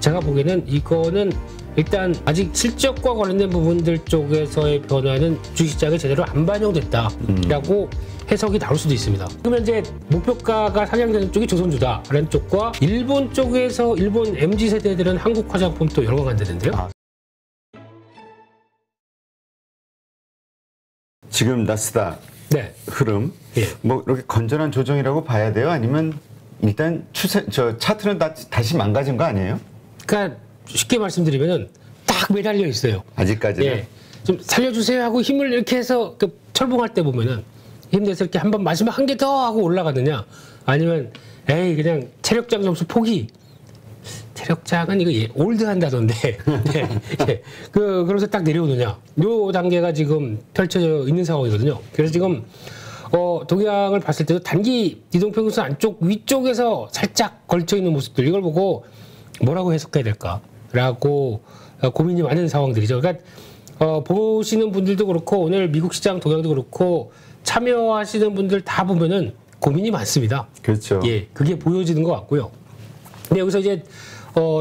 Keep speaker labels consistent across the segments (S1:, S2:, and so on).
S1: 제가 보기에는 이거는 일단 아직 실적과 관련된 부분들 쪽에서의 변화는 주식시장에 제대로 안 반영됐다라고 해석이 나올 수도 있습니다. 그러면 이제 목표가가 상향되는 쪽이 조선주다라는 쪽과 일본 쪽에서 일본 MZ세대들은 한국 화장품 또 여러 거 간다는데요.
S2: 지금 나스닥
S1: 네.
S2: 흐름,
S1: 예.
S2: 뭐 이렇게 건전한 조정이라고 봐야 돼요? 아니면 일단 차트는 다시 망가진 거 아니에요?
S1: 그러니까 쉽게 말씀드리면은 딱 매달려 있어요.
S2: 아직까지는.
S1: 예. 좀 살려주세요 하고 힘을 이렇게 해서 철봉할 때 보면은 힘내서 이렇게 한번 마지막 한 개 더 하고 올라가느냐, 아니면 에이 그냥 체력장 점수 포기. 체력장은 이거 올드한다던데. 네. 예. 그러면서 딱 내려오느냐. 요 단계가 지금 펼쳐져 있는 상황이거든요. 그래서 지금 동향을 봤을 때도 단기 이동평균선 안쪽 위쪽에서 살짝 걸쳐 있는 모습들, 이걸 보고 뭐라고 해석해야 될까라고 고민이 많은 상황들이죠. 그러니까 보시는 분들도 그렇고 오늘 미국 시장 동향도 그렇고 참여하시는 분들 다 보면은 고민이 많습니다.
S2: 그렇죠.
S1: 예, 그게 보여지는 것 같고요. 근데 여기서 이제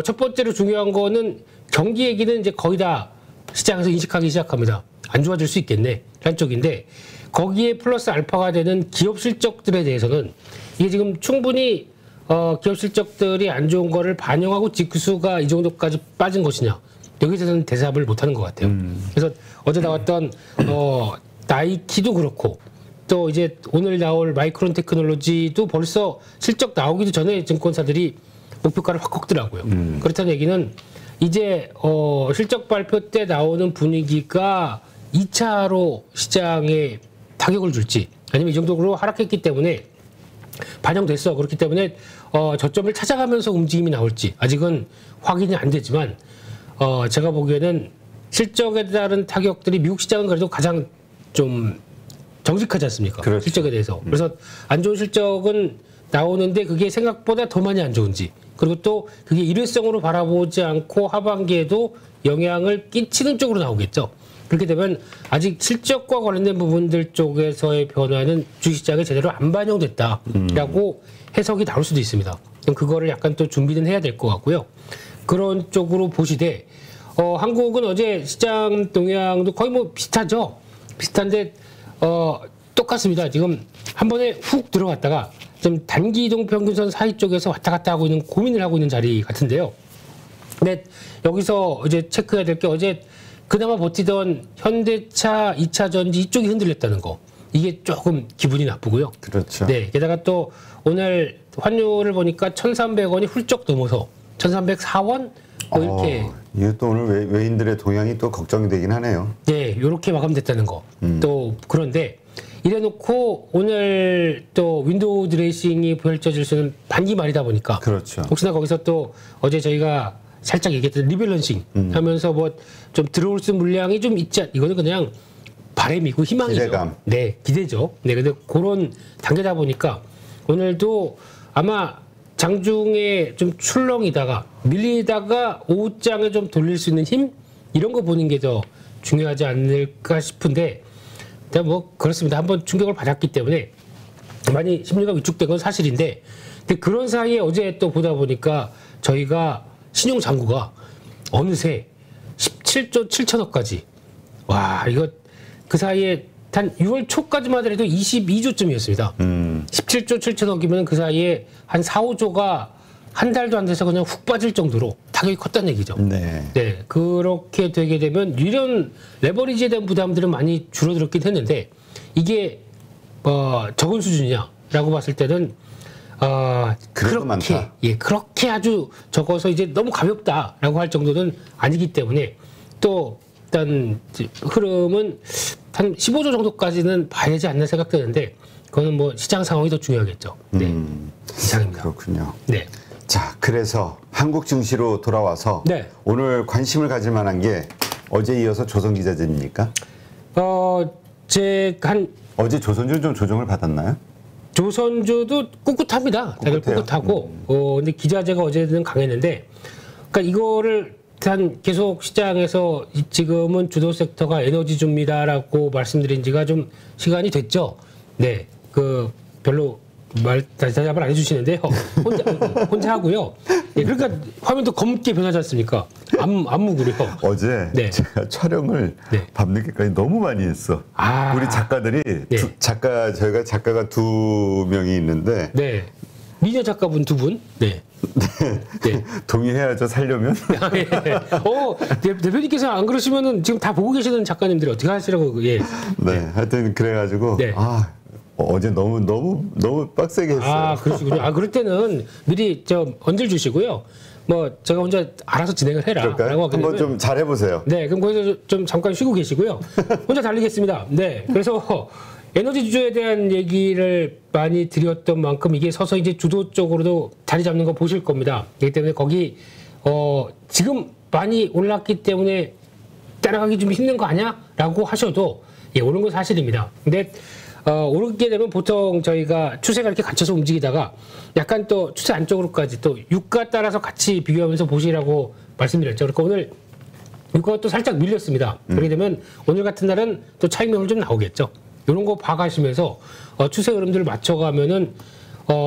S1: 첫 번째로 중요한 거는 경기 얘기는 이제 거의 다 시장에서 인식하기 시작합니다. 안 좋아질 수 있겠네 라는 쪽인데, 거기에 플러스 알파가 되는 기업 실적들에 대해서는 이게 지금 충분히 기업 실적들이 안 좋은 거를 반영하고 지수가 이 정도까지 빠진 것이냐, 여기에 대해서는 대답을 못하는 것 같아요. 그래서 어제 나왔던 나이키도 그렇고 또 이제 오늘 나올 마이크론 테크놀로지도 벌써 실적 나오기도 전에 증권사들이 목표가를 확 꺾더라고요. 그렇다는 얘기는 이제 실적 발표 때 나오는 분위기가 2차로 시장에 타격을 줄지, 아니면 이 정도로 하락했기 때문에 반영됐어, 그렇기 때문에 저점을 찾아가면서 움직임이 나올지 아직은 확인이 안 되지만 제가 보기에는 실적에 따른 타격들이 미국 시장은 그래도 가장 좀 정직하지 않습니까?
S2: 그렇죠.
S1: 실적에 대해서. 그래서 안 좋은 실적은 나오는데 그게 생각보다 더 많이 안 좋은지, 그리고 또 그게 일회성으로 바라보지 않고 하반기에도 영향을 끼치는 쪽으로 나오겠죠. 그렇게 되면 아직 실적과 관련된 부분들 쪽에서의 변화는 주식시장에 제대로 안 반영됐다라고 해석이 나올 수도 있습니다. 그럼 그거를 약간 또 준비는 해야 될 것 같고요. 그런 쪽으로 보시되 한국은 어제 시장 동향도 거의 뭐 비슷하죠. 비슷한데 똑같습니다. 지금 한 번에 훅 들어갔다가 좀 단기 이동 평균선 사이 쪽에서 왔다 갔다 하고 있는, 고민을 하고 있는 자리 같은데요. 근데 여기서 이제 체크해야 될 게, 어제 그나마 버티던 현대차, 2차 전지 이쪽이 흔들렸다는 거, 이게 조금 기분이 나쁘고요.
S2: 그렇죠.
S1: 네, 게다가 또 오늘 환율을 보니까 1,300원이 훌쩍 넘어서 1,304원 뭐 이렇게.
S2: 이게 또 오늘 외인들의 동향이 또 걱정이 되긴 하네요.
S1: 네, 이렇게 마감됐다는 거. 또 그런데 이래놓고 오늘 또 윈도우 드레싱이 펼쳐질 수 있는 반기 말이다 보니까,
S2: 그렇죠.
S1: 혹시나 거기서 또 어제 저희가 살짝 얘기했던 리밸런싱 하면서 뭐 좀 들어올 수 있는 물량이 좀 있지, 이거는 그냥 바람이고 희망이죠.
S2: 기대감.
S1: 네, 기대죠. 네, 근데 그런 단계다 보니까 오늘도 아마 장중에 좀 출렁이다가 밀리다가 오후장에 좀 돌릴 수 있는 힘, 이런 거 보는 게 더 중요하지 않을까 싶은데, 일단 뭐 그렇습니다. 한번 충격을 받았기 때문에 많이 심리가 위축된 건 사실인데, 근데 그런 사이에 어제 또 보다 보니까 저희가 신용 잔고가 어느새 17조 7천억까지, 와, 이거 그 사이에 단 6월 초까지만 하더라도 22조쯤이었습니다. 17조 7천억이면 그 사이에 한 4, 5조가 한 달도 안 돼서 그냥 훅 빠질 정도로 타격이 컸다는 얘기죠.
S2: 네.
S1: 네, 그렇게 되게 되면 이런 레버리지에 대한 부담들은 많이 줄어들었긴 했는데, 이게 적은 수준이냐라고 봤을 때는
S2: 그래도
S1: 그렇게
S2: 많다.
S1: 그렇게 아주 적어서 이제 너무 가볍다라고 할 정도는 아니기 때문에, 또 일단 흐름은 한 15조 정도까지는 봐야 되지 않나 생각되는데, 그거는 뭐 시장 상황이 더 중요하겠죠. 네, 이상입니다.
S2: 그렇군요.
S1: 네.
S2: 자, 그래서 한국 증시로 돌아와서
S1: 네.
S2: 오늘 관심을 가질 만한 게 어제 이어서 조선기자재입니까? 어제 조선주는 좀 조정을 받았나요?
S1: 조선주도 꿋꿋합니다. 다들 꿋꿋하고. 근데 기자재가 어제는 강했는데, 그러니까 이거를 단 계속 시장에서 지금은 주도 섹터가 에너지주입니다라고 말씀드린 지가 좀 시간이 됐죠. 네, 별로 대답을 안 해주시는데요. 혼자 하고요. 예, 그러니까 화면도 검게 변하지 않습니까? 안무구려.
S2: 어제
S1: 네.
S2: 제가 촬영을
S1: 네.
S2: 밤늦게까지 너무 많이 했어.
S1: 아.
S2: 우리 작가들이
S1: 네.
S2: 저희가 작가가 2명이 있는데
S1: 네. 미녀 작가분 2분. 네. 네.
S2: 동의해야죠 살려면.
S1: 예. 대표님께서 안 그러시면은 지금 다 보고 계시는 작가님들이 어떻게 하시라고. 예.
S2: 네. 하여튼 그래가지고
S1: 네.
S2: 어제 너무 빡세게 했어요.
S1: 아, 그러시군요. 그럴 때는 미리 언질 주시고요. 뭐 제가 혼자 알아서 진행을 해라라고
S2: 그럴까요?
S1: 하게
S2: 한번
S1: 되면
S2: 좀 잘해보세요.
S1: 네, 그럼 거기서 좀 잠깐 쉬고 계시고요. 혼자 달리겠습니다. 네, 그래서 에너지 주조에 대한 얘기를 많이 드렸던 만큼 이게 서서히 이제 주도 쪽으로도 자리 잡는 거 보실 겁니다. 그렇기 때문에 거기 지금 많이 올랐기 때문에 따라가기 좀 힘든 거 아니야?라고 하셔도 예, 오른 건 사실입니다. 근데 오르게 되면 보통 저희가 추세가 이렇게 갇혀서 움직이다가 약간 또 추세 안쪽으로까지 또 유가 따라서 같이 비교하면서 보시라고 말씀드렸죠. 그러니까 오늘 유가가 또 살짝 밀렸습니다. 그렇게 되면 오늘 같은 날은 또 차익명을 좀 나오겠죠. 이런 거 봐가시면서 추세 흐름들을 맞춰가면은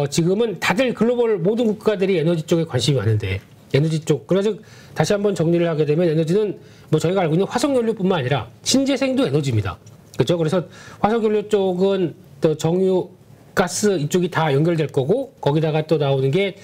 S1: 지금은 다들 글로벌 모든 국가들이 에너지 쪽에 관심이 많은데 에너지 쪽 그래서 다시 한번 정리를 하게 되면 에너지는 뭐 저희가 알고 있는 화석연료뿐만 아니라 신재생도 에너지입니다. 그렇죠. 그래서 화석연료 쪽은 또 정유, 가스 이쪽이 다 연결될 거고 거기다가 또 나오는 게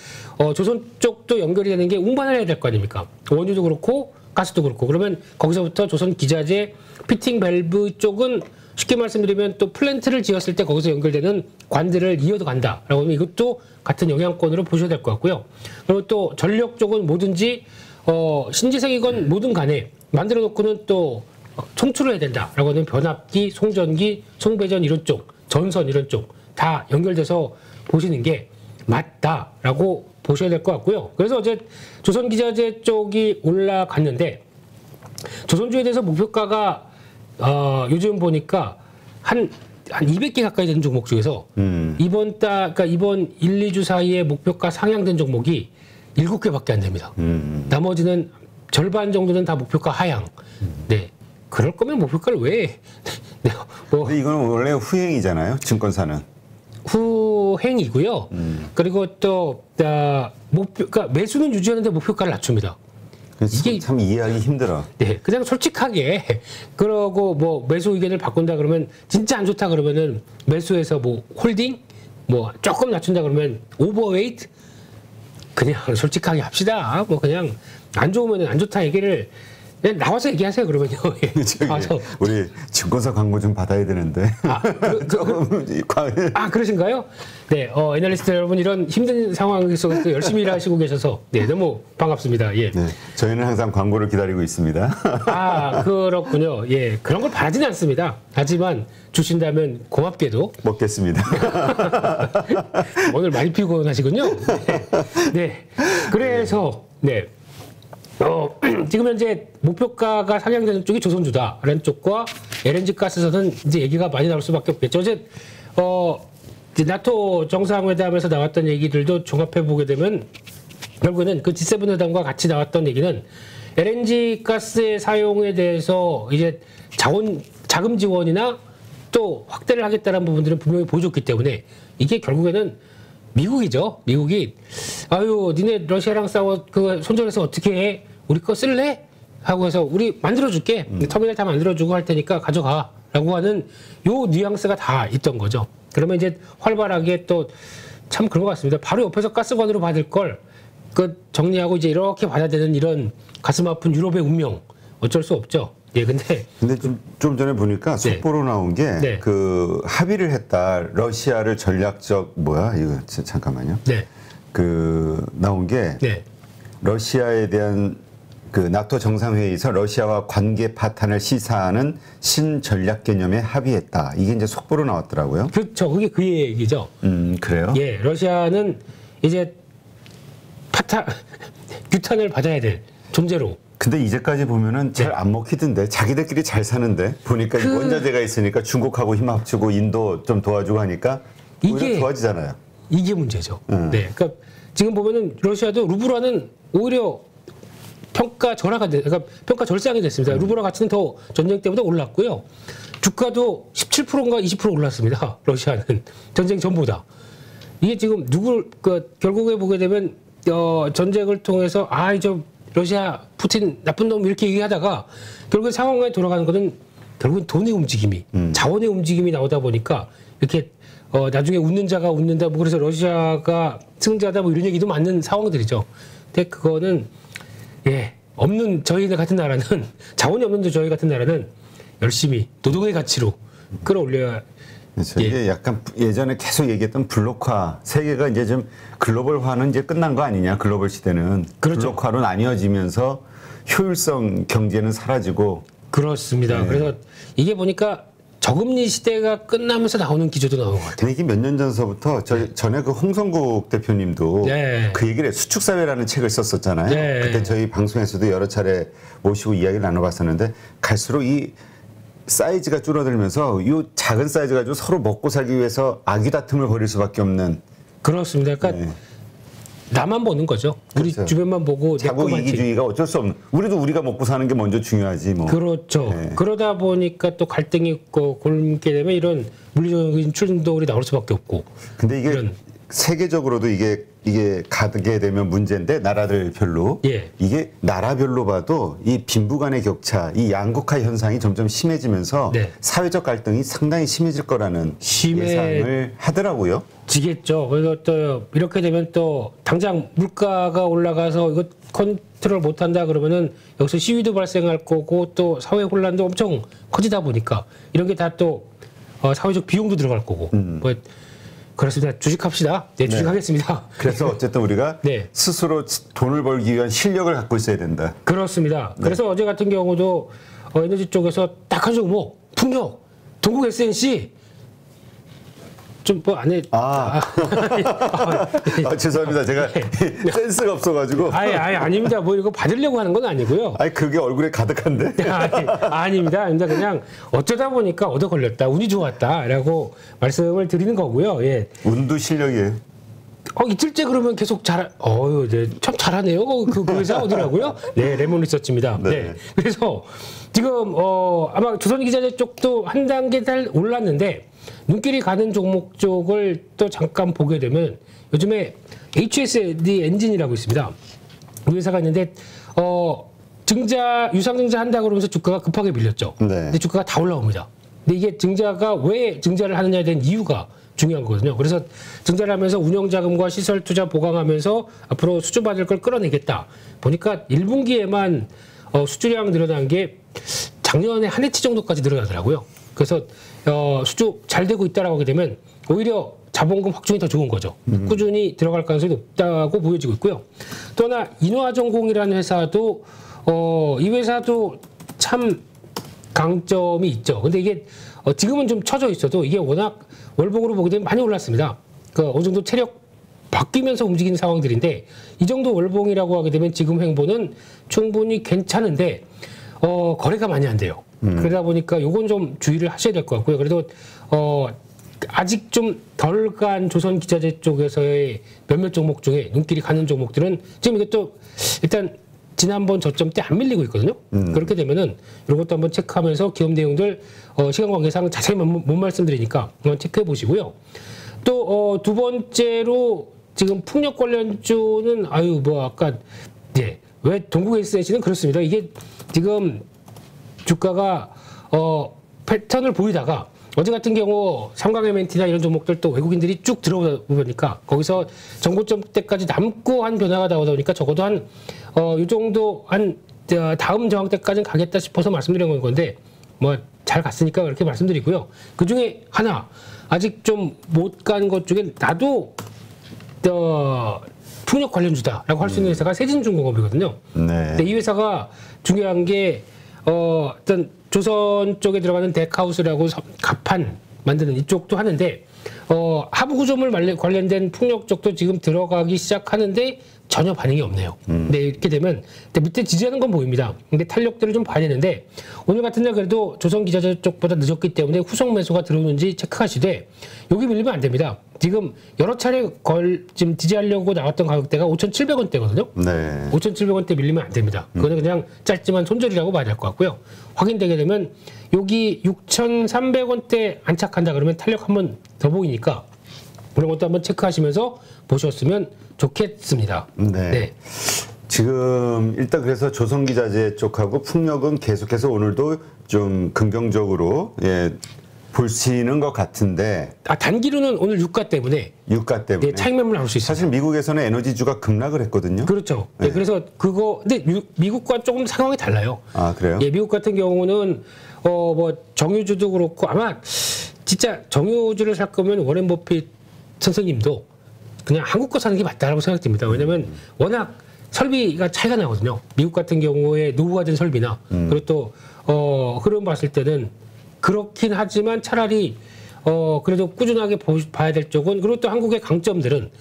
S1: 조선 쪽도 연결이 되는 게 운반을 해야 될 거 아닙니까? 원유도 그렇고 가스도 그렇고 그러면 거기서부터 조선 기자재 피팅 밸브 쪽은 쉽게 말씀드리면 또 플랜트를 지었을 때 거기서 연결되는 관들을 이어도 간다라고 하면 이것도 같은 영향권으로 보셔야 될 것 같고요. 그리고 또 전력 쪽은 뭐든지 신재생이건 뭐든 간에 만들어 놓고는 또 송출을 해야 된다라고 하는 변압기, 송전기, 송배전 이런 쪽, 전선 이런 쪽 다 연결돼서 보시는 게 맞다라고 보셔야 될 것 같고요. 그래서 어제 조선기자재 쪽이 올라갔는데 조선주에 대해서 목표가가 요즘 보니까 한 200개 가까이 되는 종목 중에서 그러니까 이번 1, 2주 사이에 목표가 상향된 종목이 7개밖에 안 됩니다. 나머지는 절반 정도는 다 목표가 하향. 네. 그럴 거면 목표가를 왜? 네,
S2: 근데 이건 원래 후행이잖아요. 증권사는.
S1: 후행이고요. 그리고 또 그러니까 매수는 유지하는데 목표가를 낮춥니다.
S2: 이게 참 이해하기 힘들어.
S1: 네, 그냥 솔직하게 그러고 뭐 매수 의견을 바꾼다 그러면 진짜 안 좋다 그러면은 매수해서 뭐 홀딩 뭐 조금 낮춘다 그러면 오버웨이트 그냥 솔직하게 합시다. 뭐 그냥 안 좋으면은 안 좋다 얘기를 그냥 나와서 얘기하세요 그러면요.
S2: 나와서 우리 증권사 광고 좀 받아야 되는데.
S1: 그러신가요? 네, 애널리스트 여러분 이런 힘든 상황 속에서 열심히 일하시고 계셔서 네 너무 반갑습니다. 예.
S2: 네, 저희는 항상 광고를 기다리고 있습니다.
S1: 그렇군요. 예, 그런 걸 바라지는 않습니다. 하지만 주신다면 고맙게도
S2: 먹겠습니다.
S1: 오늘 많이 피곤하시군요. 네. 그래서 네. 지금 현재 목표가가 상향되는 쪽이 조선주다라는 쪽과 LNG 가스에서는 이제 얘기가 많이 나올 수밖에 없겠죠. 어제 이제 나토 정상회담에서 나왔던 얘기들도 종합해 보게 되면 결국에는 그 G7 회담과 같이 나왔던 얘기는 LNG 가스의 사용에 대해서 이제 자금 지원이나 또 확대를 하겠다는 부분들은 분명히 보여줬기 때문에 이게 결국에는 미국이죠. 미국이 니네 러시아랑 싸워 손절해서 어떻게 해? 우리 거 쓸래? 하고 해서 우리 만들어줄게. 터미널 다 만들어주고 할 테니까 가져가라고 하는 요 뉘앙스가 다 있던 거죠. 그러면 이제 활발하게 또 참 그런 것 같습니다. 바로 옆에서 가스관으로 받을 걸 정리하고 이제 이렇게 받아야 되는 이런 가슴 아픈 유럽의 운명 어쩔 수 없죠. 예, 근데
S2: 좀 전에 보니까 속보로 나온 게 그 합의를 했다. 러시아를 전략적 이거 잠깐만요.
S1: 네.
S2: 나온 게 러시아에 대한 그 나토 정상회의에서 러시아와 관계 파탄을 시사하는 신전략 개념에 합의했다. 이게 이제 속보로 나왔더라고요.
S1: 그렇죠. 그게 그 얘기죠.
S2: 그래요?
S1: 예, 러시아는 이제 규탄을 받아야 될 존재로.
S2: 근데 이제까지 보면은 잘 안 먹히던데 자기들끼리 잘 사는데 보니까 원자재가 있으니까 중국하고 힘 합치고 인도 좀 도와주고 하니까 오히려 좋아지잖아요.
S1: 이게 문제죠. 네, 그러니까 지금 보면은 러시아도 루블화는 오히려 평가 절상이 됐습니다. 루블화 가치는 더 전쟁 때보다 올랐고요. 주가도 17%인가 20% 올랐습니다. 러시아는 전쟁 전보다. 이게 지금 결국에 보게 되면 전쟁을 통해서 저 러시아 푸틴 나쁜 놈 이렇게 얘기하다가 결국에 상황에 돌아가는 거는 결국은 돈의 움직임이 자원의 움직임이 나오다 보니까 이렇게 나중에 웃는 자가 웃는다 뭐 그래서 러시아가 승자다 뭐 이런 얘기도 맞는 상황들이죠. 근데 그거는 없는 저희 같은 나라는 자원이 없는 저희 같은 나라는 열심히 노동의 가치로 끌어올려야.
S2: 그렇죠. 이게 약간 예전에 계속 얘기했던 블록화, 세계가 이제 좀 글로벌화는 이제 끝난 거 아니냐, 글로벌 시대는. 그렇죠. 블록화로 나뉘어지면서 효율성 경제는 사라지고.
S1: 그렇습니다. 그래서 이게 보니까 저금리 시대가 끝나면서 나오는 기조도 나오는 것 같아요.
S2: 근데 이게 몇 년 전서부터 전에 그 홍성국 대표님도 그 얘기를 수축사회라는 책을 썼었잖아요. 그때 저희 방송에서도 여러 차례 모시고 이야기를 나눠봤었는데 갈수록 이 사이즈가 줄어들면서 이 작은 사이즈 가지고 서로 먹고 살기 위해서 악의다툼을 벌일 수밖에 없는.
S1: 그렇습니다. 그러니까 나만 보는 거죠. 우리
S2: 그렇죠.
S1: 주변만 보고
S2: 자국 이기주의가 어쩔 수 없는. 우리도 우리가 먹고 사는 게 먼저 중요하지 뭐.
S1: 그렇죠. 그러다 보니까 또 갈등이 있고 골게 되면 이런 물리적인 충돌이 나올 수밖에 없고.
S2: 근데 이게 세계적으로도 이게 가게 되면 문제인데 나라들별로 이게 나라별로 봐도 이 빈부 간의 격차, 이 양극화 현상이 점점 심해지면서 사회적 갈등이 상당히 심해질 거라는 예상을 하더라고요.
S1: 지겠죠. 그래서 또 이렇게 되면 또 당장 물가가 올라가서 이거 컨트롤 못한다 그러면은 여기서 시위도 발생할 거고 또 사회 혼란도 엄청 커지다 보니까 이런 게 다 또 사회적 비용도 들어갈 거고. 뭐 그렇습니다. 주식합시다. 주식하겠습니다.
S2: 그래서 어쨌든 우리가 스스로 돈을 벌기 위한 실력을 갖고 있어야 된다.
S1: 그렇습니다. 그래서 어제 같은 경우도 에너지 쪽에서 딱 한 종목 풍력, 동국 SNC 좀 뭐 안 해.
S2: 죄송합니다. 제가 센스가 없어가지고.
S1: 아닙니다. 뭐 이거 받으려고 하는 건 아니고요.
S2: 그게 얼굴에 가득한데.
S1: 아닙니다. 그냥 어쩌다 보니까 얻어 걸렸다. 운이 좋았다라고 말씀을 드리는 거고요.
S2: 운도 실력이에요.
S1: 이틀째 그러면 계속 참 잘하네요. 그 회사 어디라고요? 레몬 리서치입니다. 그래서 지금 아마 조선기자재 쪽도 한 단계 달 올랐는데 눈길이 가는 종목 쪽을 또 잠깐 보게 되면 요즘에 HSD 엔진이라고 있습니다. 이 회사가 있는데 유상증자 한다 그러면서 주가가 급하게 밀렸죠. 근데 주가가 다 올라옵니다. 근데 이게 증자가 왜 증자를 하느냐에 대한 이유가 중요한 거거든요. 그래서 증자를 하면서 운영자금과 시설 투자 보강하면서 앞으로 수주받을 걸 끌어내겠다. 보니까 1분기에만 수주량 늘어난 게 작년에 한 해치 정도까지 늘어나더라고요. 그래서 수주 잘 되고 있다라고 하게 되면 오히려 자본금 확충이 더 좋은 거죠. 꾸준히 들어갈 가능성이 높다고 보여지고 있고요. 또 하나 인화전공이라는 회사도 이 회사도 참 강점이 있죠. 근데 이게 지금은 좀 처져 있어도 이게 워낙 월봉으로 보게 되면 많이 올랐습니다. 어느 정도 체력 바뀌면서 움직이는 상황들인데 이 정도 월봉이라고 하게 되면 지금 행보는 충분히 괜찮은데 거래가 많이 안 돼요. 그러다 보니까 요건 좀 주의를 하셔야 될 것 같고요. 그래도 아직 좀 덜 간 조선기자재 쪽에서의 몇몇 종목 중에 눈길이 가는 종목들은 지금 이것도 일단 지난번 저점 때 안 밀리고 있거든요. 그렇게 되면은 이런 것도 한번 체크하면서 기업 내용들 시간 관계상 자세히 못 말씀드리니까 한번 체크해 보시고요. 또 두 번째로 지금 풍력 관련주는 아까 왜 동국 SNC는 그렇습니다. 이게 지금 주가가 패턴을 보이다가 어제 같은 경우 삼강 MNT나 이런 종목들 또 외국인들이 쭉 들어오다 보니까 거기서 정고점 때까지 남고 한 변화가 나오다 보니까 적어도 이 정도 다음 저항 때까지는 가겠다 싶어서 말씀드린 건데 뭐 잘 갔으니까 그렇게 말씀드리고요. 그 중에 하나 아직 좀 못 간 것 중에 나도 풍력 관련주다라고 할 수 있는 회사가 세진중공업이거든요. 근데 이 회사가 중요한 게 어떤 조선 쪽에 들어가는 덱하우스라고 가판 만드는 이쪽도 하는데 하부 구조물 관련된 풍력 쪽도 지금 들어가기 시작하는데 전혀 반응이 없네요. 근데 이렇게 되면 밑에 지지하는 건 보입니다. 근데 탄력들을 좀 봐야 되는데 오늘 같은 날 그래도 조선기자재 쪽보다 늦었기 때문에 후속 매수가 들어오는지 체크하시되 여기 밀리면 안 됩니다. 지금 여러 차례 지금 지지하려고 나왔던 가격대가 5,700원대거든요. 5,700원대 밀리면 안 됩니다. 그거는 그냥 짧지만 손절이라고 봐야 될 것 같고요. 확인되게 되면 여기 6,300원대 안착한다 그러면 탄력 한번 더 보이니까 그런 것도 한번 체크하시면서 보셨으면 좋겠습니다.
S2: 네. 네. 지금 일단 그래서 조선기자재 쪽하고 풍력은 계속해서 오늘도 좀 긍정적으로 보시는 것 같은데.
S1: 단기로는 오늘 유가 때문에. 네, 차익 매물 나올 수 있어요.
S2: 사실 미국에서는 에너지주가 급락을 했거든요.
S1: 그렇죠. 네. 그래서 근데 미국과 조금 상황이 달라요.
S2: 아, 그래요?
S1: 예, 미국 같은 경우는 뭐 정유주도 그렇고 아마 진짜 정유주를 살 거면 워렌 버핏 선생님도 그냥 한국 거 사는 게 맞다라고 생각됩니다. 왜냐하면 워낙 설비가 차이가 나거든요. 미국 같은 경우에 노후화된 설비나 그리고 또 흐름 봤을 때는 그렇긴 하지만 차라리 그래도 꾸준하게 봐야 될 쪽은 그리고 또 한국의 강점들은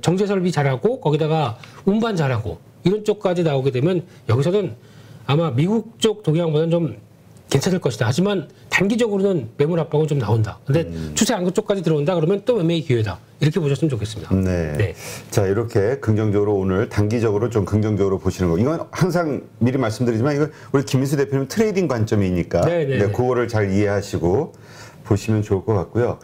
S1: 정제 설비 잘하고 거기다가 운반 잘하고 이런 쪽까지 나오게 되면 여기서는 아마 미국 쪽 동향보다는 좀 괜찮을 것이다. 하지만 단기적으로는 매물 압박은 좀 나온다. 근데 추세 안그 쪽까지 들어온다 그러면 또 매매의 기회다. 이렇게 보셨으면 좋겠습니다.
S2: 네. 네. 자, 이렇게 긍정적으로 오늘 단기적으로 좀 긍정적으로 보시는 거. 이건 항상 미리 말씀드리지만 이거 우리 김민수 대표님 트레이딩 관점이니까 네, 그거를 잘 이해하시고 보시면 좋을 것 같고요.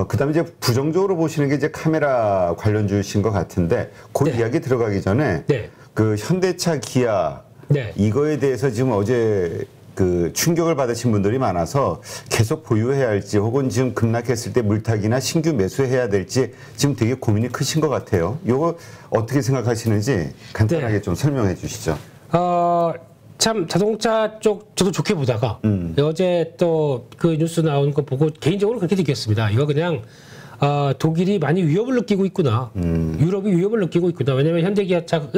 S2: 그다음에 이제 부정적으로 보시는 게 이제 카메라 관련주신 것 같은데 그 이야기 들어가기 전에 그 현대차, 기아 이거에 대해서 지금 어제 그 충격을 받으신 분들이 많아서 계속 보유해야 할지 혹은 지금 급락했을 때 물타기나 신규 매수해야 될지 지금 되게 고민이 크신 것 같아요. 이거 어떻게 생각하시는지 간단하게 좀 설명해 주시죠.
S1: 참 자동차 쪽 저도 좋게 보다가 어제 또 그 뉴스 나온 거 보고 개인적으로 그렇게 느꼈습니다. 이거 그냥 독일이 많이 위협을 느끼고 있구나. 유럽이 위협을 느끼고 있구나. 왜냐하면 현대기아차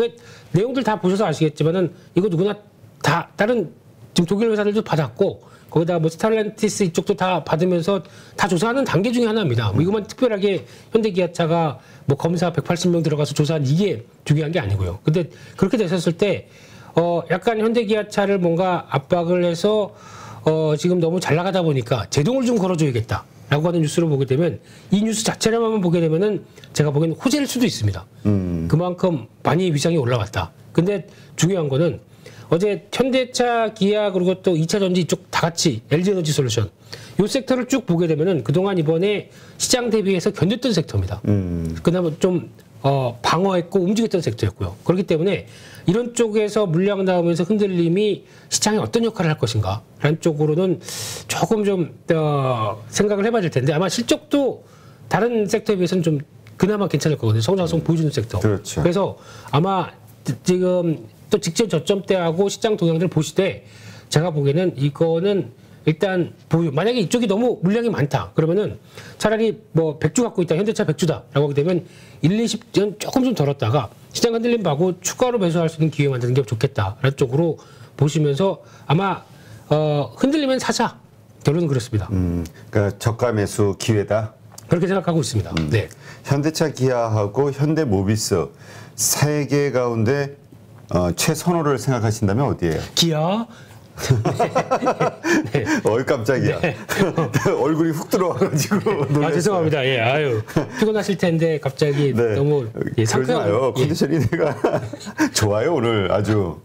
S1: 내용들 다 보셔서 아시겠지만은 이거 누구나 다 다른 지금 독일 회사들도 받았고 거기다 뭐 스탈란티스 이쪽도 다 받으면서 다 조사하는 단계 중에 하나입니다. 뭐 이것만 특별하게 현대기아차가 뭐 검사 180명 들어가서 조사한 이게 중요한 게 아니고요. 근데 그렇게 됐었을 때 약간 현대기아차를 뭔가 압박을 해서 지금 너무 잘 나가다 보니까 제동을 좀 걸어줘야겠다라고 하는 뉴스를 보게 되면 이 뉴스 자체로만 보게 되면은 제가 보기에는 호재일 수도 있습니다. 그만큼 많이 위상이 올라왔다. 근데 중요한 거는 어제 현대차, 기아 그리고 또 2차 전지 이쪽 다 같이 LG에너지 솔루션 이 섹터를 쭉 보게 되면은 그동안 이번에 시장 대비해서 견뎠던 섹터입니다. 그나마 좀 방어했고 움직였던 섹터였고요. 그렇기 때문에 이런 쪽에서 물량 나오면서 흔들림이 시장에 어떤 역할을 할 것인가 라는 쪽으로는 조금 좀 생각을 해봐야 될 텐데 아마 실적도 다른 섹터에 비해서는 좀 그나마 괜찮을 거거든요. 성장성 보여주는 섹터.
S2: 그렇죠.
S1: 그래서 아마 지금 또 직전 저점대하고 시장 동향들 보시되 제가 보기에는 이거는 일단 만약에 이쪽이 너무 물량이 많다 그러면은 차라리 뭐 100주 갖고 있다 현대차 100주다라고 하게 되면 1, 20전 조금 좀 덜었다가 시장 흔들림 봐고 추가로 매수할 수 있는 기회 만드는 게 좋겠다라는 쪽으로 보시면서 아마 흔들리면 사자 결론은 그렇습니다.
S2: 그러니까 저가 매수 기회다.
S1: 그렇게 생각하고 있습니다. 네.
S2: 현대차, 기아하고 현대모비스 세 개 가운데 최선호를 생각하신다면 어디예요?
S1: 기아.
S2: 네. 어이 깜짝이야. 네. 얼굴이 훅 들어와가지고 놀랐어요.
S1: 죄송합니다. 예, 아유 피곤하실 텐데 갑자기 너무
S2: 상쾌하요. 컨디션이 내가 좋아요 오늘 아주.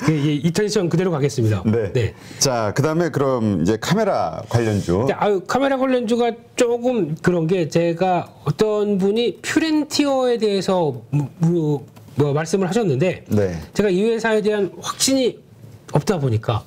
S1: 이 텐션 그대로 가겠습니다.
S2: 네. 자, 그다음에 그럼 이제 카메라 관련주.
S1: 카메라 관련주가 조금 그런 게 제가 어떤 분이 퓨렌티어에 대해서 뭐 말씀을 하셨는데 제가 이 회사에 대한 확신이 없다 보니까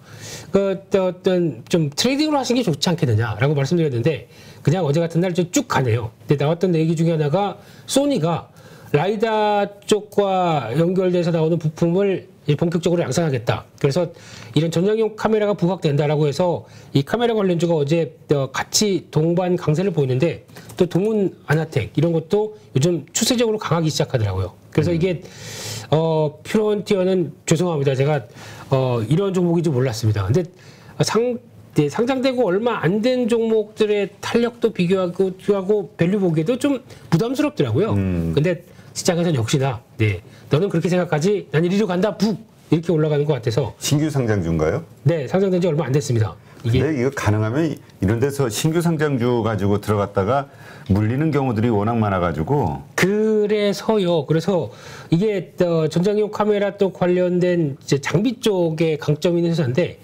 S1: 어떤 좀 트레이딩으로 하시는 게 좋지 않겠느냐라고 말씀드렸는데 그냥 어제 같은 날 쭉 가네요. 근데 나왔던 얘기 중에 하나가 소니가 라이다 쪽과 연결돼서 나오는 부품을 본격적으로 양산하겠다. 그래서 이런 전장용 카메라가 부각된다라고 해서 이 카메라 관련주가 어제 같이 동반 강세를 보이는데 또 동훈 아나텍 이런 것도 요즘 추세적으로 강하기 시작하더라고요. 그래서 이게 퓨런티어는 죄송합니다. 제가 이런 종목인지 몰랐습니다. 근데 상장되고 얼마 안 된 종목들의 탄력도 비교하고 밸류 보기에도 좀 부담스럽더라고요. 근데 시장에서는 역시나 너는 그렇게 생각하지? 난 이리로 간다. 북 이렇게 올라가는 것 같아서.
S2: 신규 상장주인가요?
S1: 네, 상장된 지 얼마 안 됐습니다.
S2: 근데 이거 가능하면 이런 데서 신규 상장주 가지고 들어갔다가 물리는 경우들이 워낙 많아가지고.
S1: 그래서요. 그래서 이게 전장용 카메라 또 관련된 이제 장비 쪽에 강점이 있는 회사인데,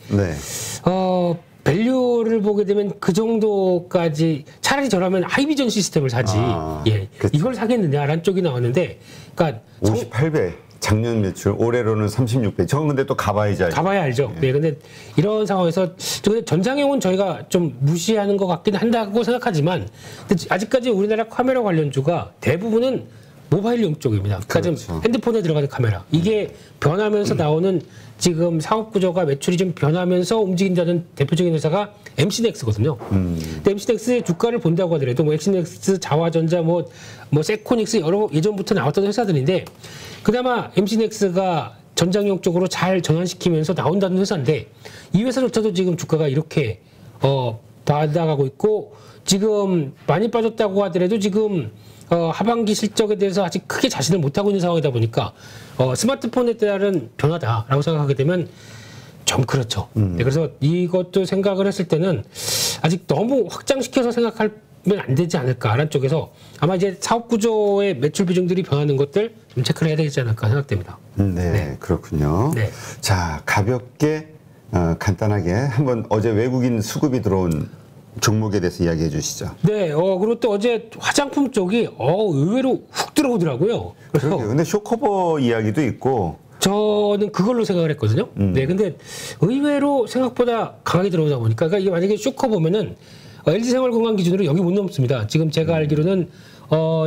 S1: 밸류 그거를 보게 되면 그 정도까지 차라리 저라면 하이비전 시스템을 사지. 예.
S2: 그쵸.
S1: 이걸 사겠느냐라는 쪽이 나왔는데, 그러니까
S2: 58배. 작년 매출 올해로는 36배. 저건 근데 또 가봐야지 알죠.
S1: 가봐야 알죠. 네. 근데 이런 상황에서 근데 전장용은 저희가 좀 무시하는 것 같긴 한다고 생각하지만, 근데 아직까지 우리나라 카메라 관련주가 대부분은 모바일용 쪽입니다. 그러니까
S2: 그렇죠.
S1: 좀 핸드폰에 들어가는 카메라. 이게 변하면서 나오는 지금 사업 구조가 매출이 좀 변하면서 움직인다는 대표적인 회사가 MC넥스거든요. 근데 MC넥스의 주가를 본다고 하더라도 뭐 MC넥스, 자화전자, 뭐 세코닉스 여러 예전부터 나왔던 회사들인데 그나마 MC넥스가 전장용 쪽으로 잘 전환시키면서 나온다는 회사인데 이 회사조차도 지금 주가가 이렇게 받아가고 있고 지금 많이 빠졌다고 하더라도 지금 하반기 실적에 대해서 아직 크게 자신을 못하고 있는 상황이다 보니까 스마트폰에 따른 변화다라고 생각하게 되면 좀 그렇죠. 네, 그래서 이것도 생각을 했을 때는 아직 너무 확장시켜서 생각하면 안 되지 않을까라는 쪽에서 아마 이제 사업 구조의 매출 비중들이 변하는 것들 좀 체크를 해야 되지 않을까 생각됩니다.
S2: 네, 그렇군요.
S1: 네.
S2: 자, 가볍게 간단하게 한번 어제 외국인 수급이 들어온 종목에 대해서 이야기해 주시죠.
S1: 네, 그리고 또 어제 화장품 쪽이 의외로 훅 들어오더라고요. 그래서
S2: 근데 쇼커버 이야기도 있고
S1: 저는 그걸로 생각을 했거든요. 네, 근데 의외로 생각보다 강하게 들어오다 보니까 그러니까 이게 만약에 쇼커 보면은 LG생활건강 기준으로 여기 못 넘습니다. 지금 제가 알기로는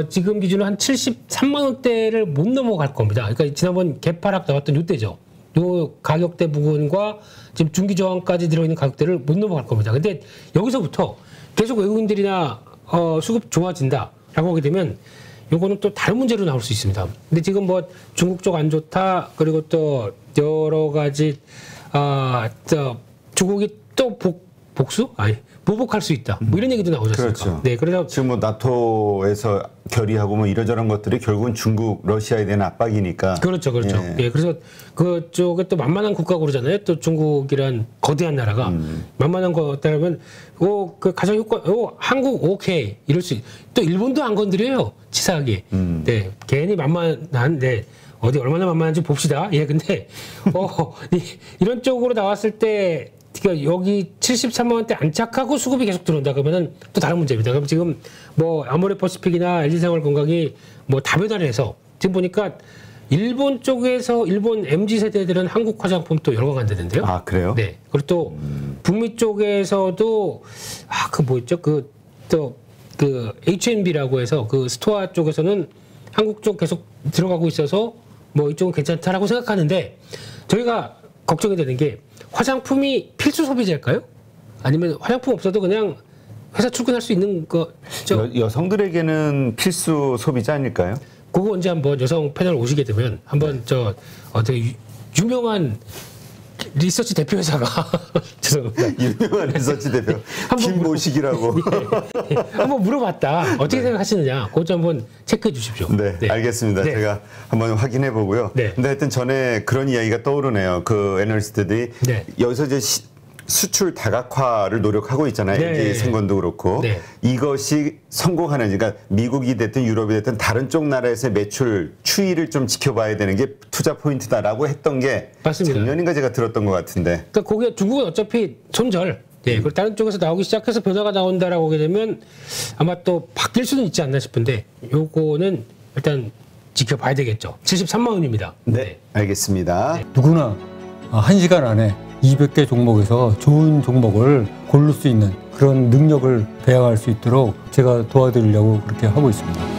S1: 지금 기준으로 한 73만 원대를 못 넘어갈 겁니다. 그러니까 지난번 개파락 나왔던 이때죠. 요 가격대 부분과 지금 중기 저항까지 들어있는 가격대를 못 넘어갈 겁니다. 근데 여기서부터 계속 외국인들이나 수급 좋아진다라고 하게 되면 요거는 또 다른 문제로 나올 수 있습니다. 근데 지금 뭐 중국 쪽 안 좋다 그리고 또 여러 가지 중국이 또 복수? 아니 보복할 수 있다. 뭐 이런 얘기도 나오지 않습니까?
S2: 그렇죠.
S1: 네, 그래서
S2: 지금 뭐 나토에서 결의하고 뭐 이러저런 것들이 결국은 중국, 러시아에 대한 압박이니까.
S1: 그렇죠. 예, 그래서 그쪽에 또 만만한 국가고르잖아요. 또 중국이란 거대한 나라가 만만한 거라면 그 가장 한국 오케이 이럴 수 또 일본도 안 건드려요. 치사하게. 네, 괜히 만만한데 어디 얼마나 만만한지 봅시다. 예, 근데 이런 쪽으로 나왔을 때. 그러니까 여기 73만 원대 안착하고 수급이 계속 들어온다 그러면은 또 다른 문제입니다. 그럼 지금 뭐 아모레퍼시픽이나 LG생활건강이 뭐 다 변화를 해서 지금 보니까 일본 쪽에서 일본 MZ 세대들은 한국 화장품 또 여러 개 간다는데요.
S2: 아, 그래요?
S1: 네. 그리고 또 북미 쪽에서도 그 뭐 있죠? 그 H&B라고 해서 그 스토어 쪽에서는 한국 쪽 계속 들어가고 있어서 뭐 이쪽은 괜찮다라고 생각하는데 저희가 걱정이 되는 게 화장품이 필수 소비재일까요? 아니면 화장품 없어도 그냥 회사 출근할 수 있는 거죠?
S2: 여성들에게는 필수 소비자 아닐까요?
S1: 그거 언제 한번 여성 패널 오시게 되면 한번 되게 유명한 리서치 대표 회사가 죄송합니다.
S2: 유명한 리서치 대표 김모식이라고
S1: 한번 물어봤다. 어떻게 생각하시느냐? 그것 좀 한번 체크해 주십시오.
S2: 네, 알겠습니다.
S1: 네.
S2: 제가 한번 확인해 보고요.
S1: 네.
S2: 근데 하여튼 전에 그런 이야기가 떠오르네요. 그 애널리스트들이 여기서 이제 수출 다각화를 노력하고 있잖아요. LG생건도 그렇고 이것이 성공하는 그러니까 미국이 됐든 유럽이 됐든 다른 쪽 나라에서의 매출 추이를 좀 지켜봐야 되는 게 투자 포인트다라고 했던 게
S1: 맞습니다.
S2: 작년인가 제가 들었던 것 같은데.
S1: 그러니까 거기에 중국은 어차피 손절. 그리고 다른 쪽에서 나오기 시작해서 변화가 나온다라고 하게 되면 아마 또 바뀔 수는 있지 않나 싶은데 요거는 일단 지켜봐야 되겠죠. 73만 원입니다.
S2: 네, 알겠습니다.
S3: 누구나 1시간 안에 200개 종목에서 좋은 종목을 고를 수 있는 그런 능력을 배양할 수 있도록 제가 도와드리려고 그렇게 하고 있습니다.